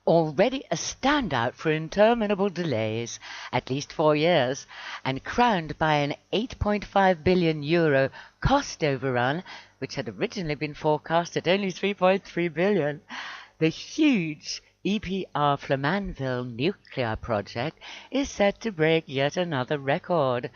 already a standout for interminable delays, at least 4 years, and crowned by an €8.5 billion cost overrun, which had originally been forecast at only €3.3 billion. The huge EPR Flamanville nuclear project is set to break yet another record.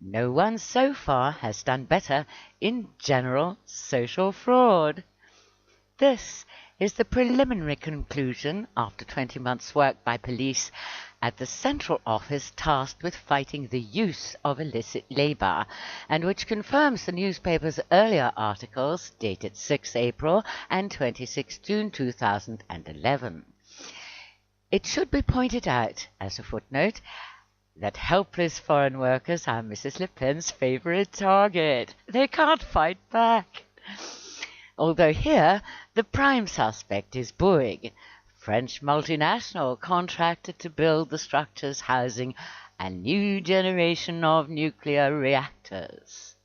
No one so far has done better in general social fraud. This is the preliminary conclusion after 20 months' work by police at the central office tasked with fighting the use of illicit labour, and which confirms the newspaper's earlier articles dated 6 April and 26 June 2011. It should be pointed out, as a footnote, that helpless foreign workers are Mrs. Le Pen's favourite target. They can't fight back. Although here, the prime suspect is Bouygues, French multinational contracted to build the structures housing a new generation of nuclear reactors.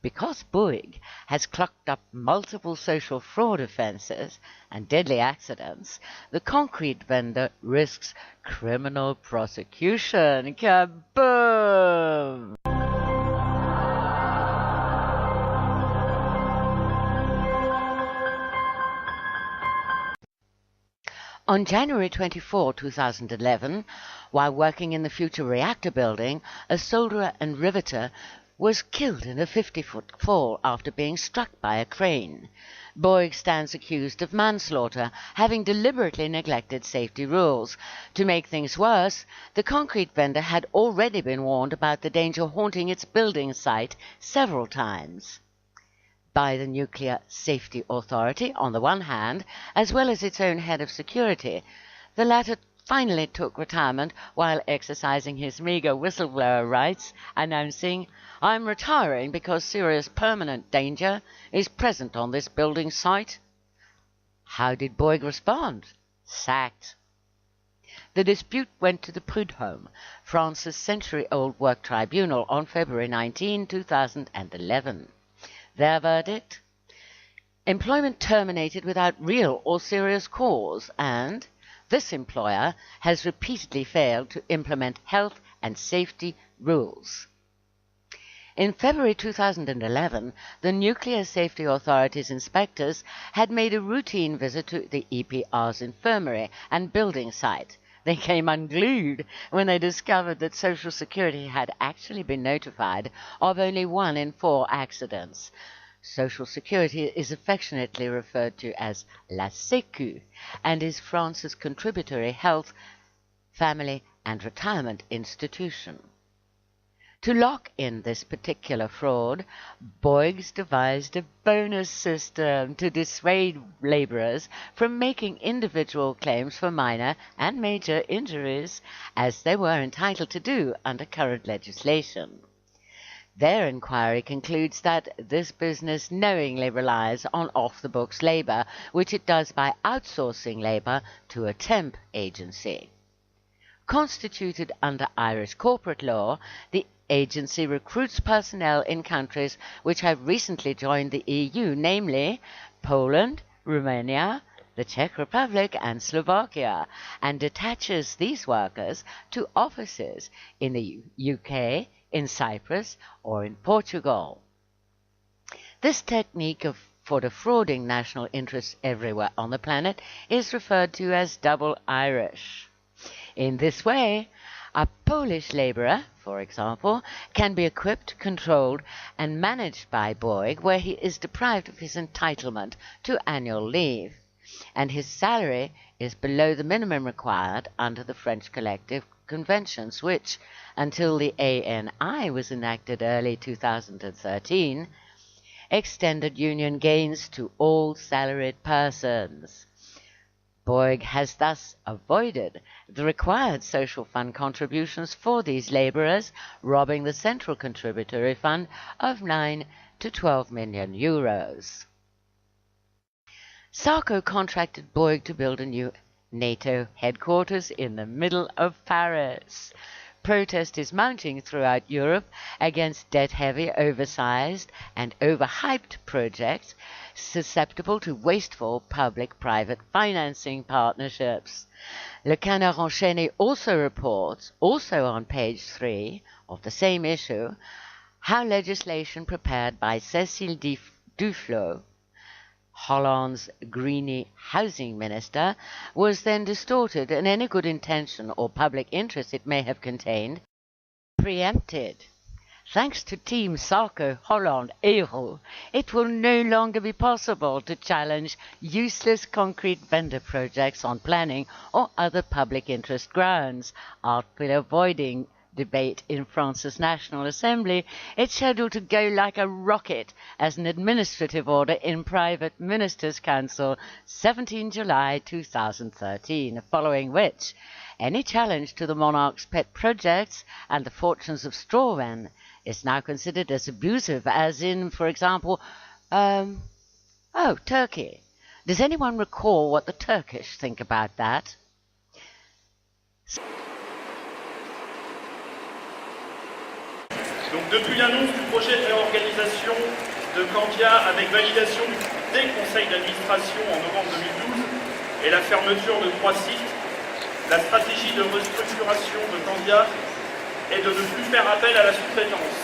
Because Bouygues has clocked up multiple social fraud offences and deadly accidents, the concrete vendor risks criminal prosecution. Kaboom! On January 24, 2011, while working in the future reactor building, a solderer and riveter was killed in a 50-foot fall after being struck by a crane. Bouygues stands accused of manslaughter, having deliberately neglected safety rules. To make things worse, the concrete vendor had already been warned about the danger haunting its building site several times by the Nuclear Safety Authority on the one hand, as well as its own head of security. The latter finally took retirement while exercising his meagre whistleblower rights, announcing, "I'm retiring because serious permanent danger is present on this building site." How did Bouygues respond? Sacked. The dispute went to the Prud'homme, France's century-old work tribunal, on February 19, 2011. Their verdict? Employment terminated without real or serious cause, and this employer has repeatedly failed to implement health and safety rules. In February 2011, the Nuclear Safety Authority's inspectors had made a routine visit to the EPR's infirmary and building site. They came unglued when they discovered that Social Security had actually been notified of only 1 in 4 accidents. Social Security is affectionately referred to as la Sécu and is France's contributory health, family and retirement institution. To lock in this particular fraud, Bouygues devised a bonus system to dissuade labourers from making individual claims for minor and major injuries, as they were entitled to do under current legislation. Their inquiry concludes that this business knowingly relies on off-the-books labour, which it does by outsourcing labour to a temp agency. Constituted under Irish corporate law, the agency recruits personnel in countries which have recently joined the EU, namely Poland, Romania, the Czech Republic and Slovakia, and detaches these workers to offices in the UK, in Cyprus or in Portugal. This technique for defrauding national interests everywhere on the planet is referred to as double Irish. In this way, a Polish labourer, for example, can be equipped, controlled and managed by Bouygues where he is deprived of his entitlement to annual leave, and his salary is below the minimum required under the French collective conventions, which, until the ANI was enacted early 2013, extended union gains to all salaried persons. Bouygues has thus avoided the required social fund contributions for these labourers, robbing the central contributory fund of 9 to 12 million euros. Sarko contracted Bouygues to build a new NATO headquarters in the middle of Paris. protest is mounting throughout Europe against debt-heavy, oversized and overhyped projects susceptible to wasteful public-private financing partnerships. Le Canard Enchaîné also reports, also on page 3 of the same issue, how legislation prepared by Cécile Duflot, Holland's Greenie housing minister, was then distorted, and any good intention or public interest it may have contained preempted. Thanks to Team Sarko, Holland, Euro, it will no longer be possible to challenge useless concrete vendor projects on planning or other public interest grounds. Artfully avoiding debate in France's National Assembly, it's scheduled to go like a rocket as an administrative order in Private Ministers' Council 17 July 2013, following which any challenge to the monarch's pet projects and the fortunes of strawmen is now considered as abusive, as in, for example, Turkey. Does anyone recall what the Turkish think about that? Donc depuis l'annonce du projet de réorganisation de Candia avec validation des conseils d'administration en novembre 2012 et la fermeture de 3 sites, la stratégie de restructuration de Candia est de ne plus faire appel à la sous-traitance.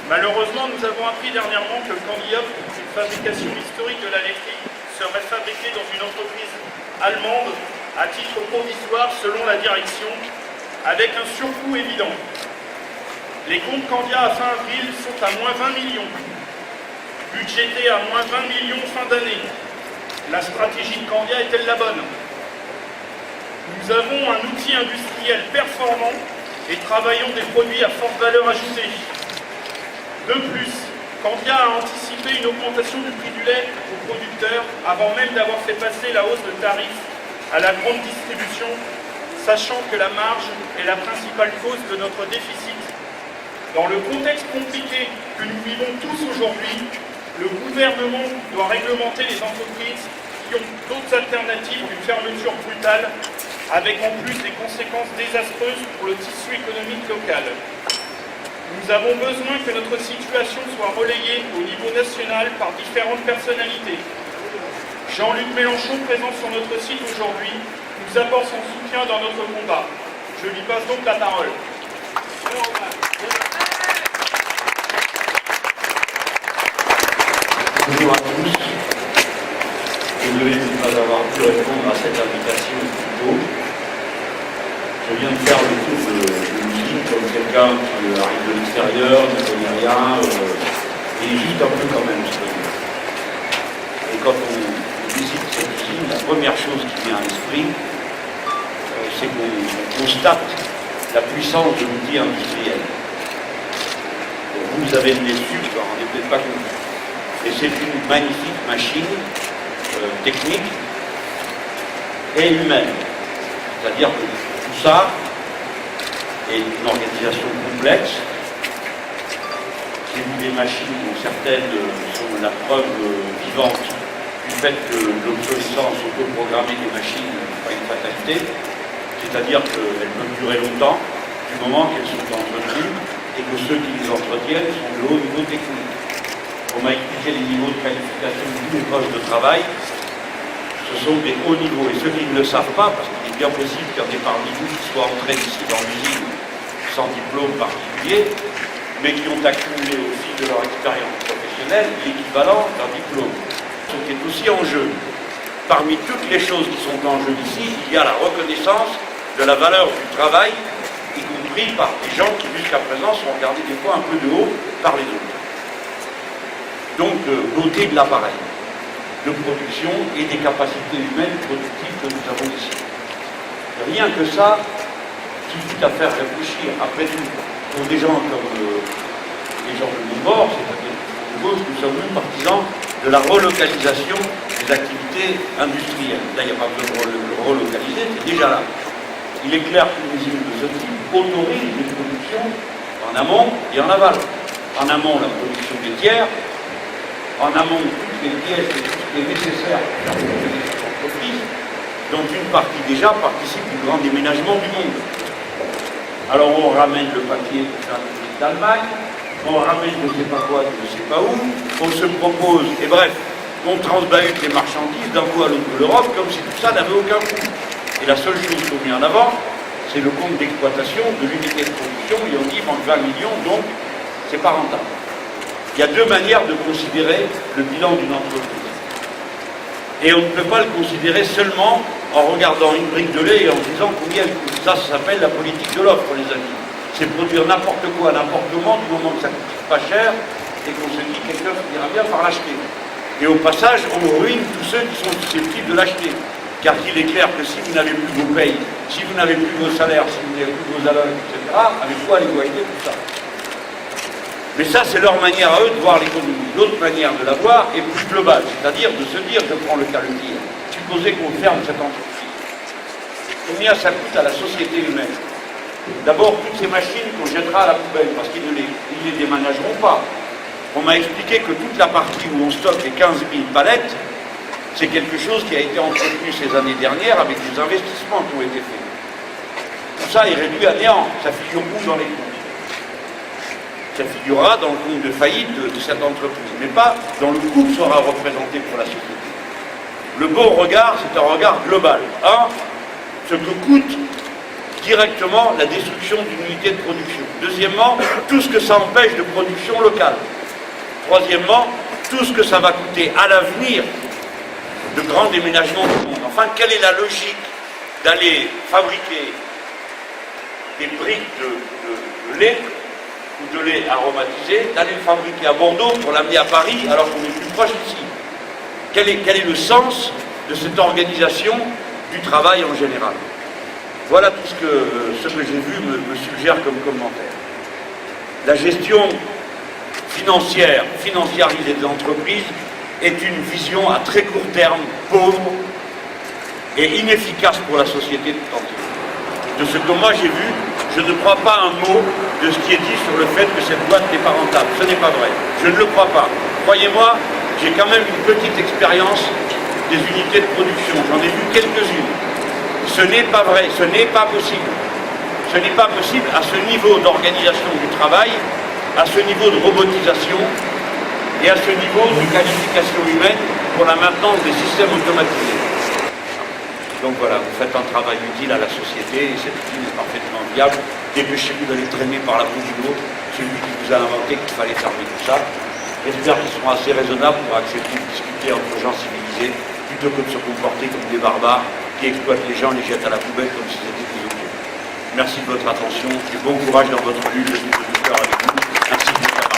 Malheureusement, nous avons appris dernièrement que le Candiop, une fabrication historique de la laiterie, serait fabriqué dans une entreprise allemande à titre provisoire selon la direction, avec un surcoût évident. Les comptes Candia à fin avril sont à moins 20 millions, budgétés à moins 20 millions fin d'année. La stratégie de Candia est-elle la bonne? Nous avons un outil industriel performant et travaillons des produits à forte valeur ajoutée. De plus, Candia a anticipé une augmentation du prix du lait aux producteurs avant même d'avoir fait passer la hausse de tarifs à la grande distribution, sachant que la marge est la principale cause de notre déficit. Dans le contexte compliqué que nous vivons tous aujourd'hui, le gouvernement doit réglementer les entreprises qui ont d'autres alternatives qu'une fermeture brutale, avec en plus des conséquences désastreuses pour le tissu économique local. Nous avons besoin que notre situation soit relayée au niveau national par différentes personnalités. Jean-Luc Mélenchon, présent sur notre site aujourd'hui, nous apporte son soutien dans notre combat. Je lui passe donc la parole. Bonjour à tous. Désolé de ne pas avoir pu répondre à cette invitation plus tôt. Je viens de faire le tour de l'usine comme quelqu'un qui arrive de l'extérieur, ne connaît rien, et hésite un peu quand même. Et quand on visite cette usine, la première chose qui vient à l'esprit, c'est qu'on constate la puissance de l'outil industriel. Vous avez déçu, vous ne vous rendez peut-être pas compte. Et c'est une magnifique machine technique et humaine. C'est-à-dire que tout ça est une organisation complexe. J'ai vu des machines dont certaines sont la preuve vivante du fait que l'obsolescence autoprogrammée des machines n'est pas une fatalité. C'est-à-dire qu'elles peuvent durer longtemps du moment qu'elles sont entretenues et que ceux qui les entretiennent sont de haut niveau technique. On m'a expliqué les niveaux de qualification de tous les postes de travail. Ce sont des hauts niveaux. Et ceux qui ne le savent pas, parce qu'il est bien possible qu'il y en ait parmi vous qui soient entrés ici dans l'usine sans diplôme particulier, mais qui ont accumulé au fil de leur expérience professionnelle l'équivalent d'un diplôme. Ce qui est aussi en jeu. Parmi toutes les choses qui sont en jeu ici, il y a la reconnaissance de la valeur du travail, y compris par des gens qui jusqu'à présent sont regardés des fois un peu de haut par les autres. Donc, doté de l'appareil de production et des capacités humaines productives que nous avons ici. Rien que ça suffit à faire réfléchir. Après tout, pour des gens comme les gens de mon bord, c'est-à-dire de gauche, nous sommes même partisans de la relocalisation des activités industrielles. Là, il n'y a pas besoin de le relocaliser, c'est déjà là. Il est clair qu'une usine de ce type autorise une production en amont et en aval. En amont, la production des tiers. En amont, toutes les pièces et tout ce qui est nécessaire pour la entreprise, dont une partie déjà participe du grand déménagement du monde. Alors on ramène le papier pour faire le truc d'Allemagne, on ramène je ne sais pas quoi, je ne sais pas où, on se propose, et bref, on transbahute les marchandises d'un coup à l'autre de l'Europe comme si tout ça n'avait aucun coût. Et la seule chose qu'on met en avant, c'est le compte d'exploitation de l'unité de production, et on dit il manque 20 millions, donc c'est pas rentable. Il y a deux manières de considérer le bilan d'une entreprise. Et on ne peut pas le considérer seulement en regardant une brique de lait et en disant combien elle coûte. Ça s'appelle la politique de l'offre, les amis. C'est produire n'importe quoi à n'importe comment, du moment que ça ne coûte pas cher, et qu'on se dit quelqu'un finira bien par l'acheter. Et au passage, on ruine tous ceux qui sont susceptibles de l'acheter. Car il est clair que si vous n'avez plus vos payes, si vous n'avez plus vos salaires, si vous n'avez plus vos allocs, etc., avec quoi allez-vous acheter tout ça? Mais ça, c'est leur manière à eux de voir l'économie. L'autre manière de la voir est plus globale, c'est-à-dire de se dire, je prends le cas le pire, supposez qu'on ferme cette entreprise. Combien ça coûte à la société humaine? D'abord, toutes ces machines qu'on jettera à la poubelle, parce qu'ils ne les déménageront pas. On m'a expliqué que toute la partie où on stocke les 15 000 palettes, c'est quelque chose qui a été entretenu ces années dernières avec des investissements qui ont été faits. Tout ça est réduit à néant, ça figure où dans les comptes? Ça figurera dans le compte de faillite de cette entreprise, mais pas dans le coût que sera représenté pour la société. Le bon regard, c'est un regard global. Un, ce que coûte directement la destruction d'une unité de production. Deuxièmement, tout ce que ça empêche de production locale. Troisièmement, tout ce que ça va coûter à l'avenir de grands déménagements du monde. Enfin, quelle est la logique d'aller fabriquer des briques de lait ou de lait aromatisé, d'aller le fabriquer à Bordeaux pour l'amener à Paris alors qu'on est plus proche d'ici? Quel est le sens de cette organisation du travail en général? Voilà tout ce que j'ai vu me suggère comme commentaire. La gestion financiarisée des entreprises est une vision à très court terme, pauvre et inefficace pour la société tout entière. De ce que moi j'ai vu, je ne crois pas un mot de ce qui est dit sur le fait que cette boîte n'est pas rentable. Ce n'est pas vrai. Je ne le crois pas. Croyez-moi, j'ai quand même une petite expérience des unités de production. J'en ai vu quelques-unes. Ce n'est pas vrai, ce n'est pas possible. Ce n'est pas possible à ce niveau d'organisation du travail, à ce niveau de robotisation et à ce niveau de qualification humaine pour la maintenance des systèmes automatisés. Donc voilà, vous faites un travail utile à la société et cet outil est parfaitement viable. Dépêchez-vous d'aller traîner par la boue du lot celui qui vous a inventé qu'il fallait fermer tout ça. J'espère qu'ils seront assez raisonnables pour accepter de discuter entre gens civilisés plutôt que de se comporter comme des barbares qui exploitent les gens, les jettent à la poubelle comme si c'était des objets. Merci de votre attention et bon courage dans votre lutte. Je suis producteur avec vous. Merci de votre camarade.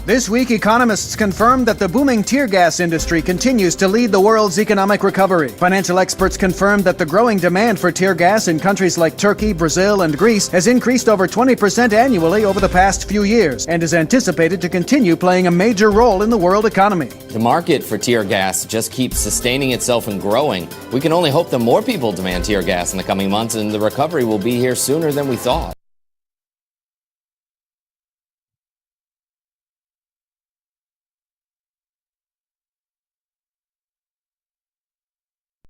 This week, economists confirmed that the booming tear gas industry continues to lead the world's economic recovery. Financial experts confirmed that the growing demand for tear gas in countries like Turkey, Brazil, and Greece has increased over 20% annually over the past few years and is anticipated to continue playing a major role in the world economy. The market for tear gas just keeps sustaining itself and growing. We can only hope that more people demand tear gas in the coming months and the recovery will be here sooner than we thought.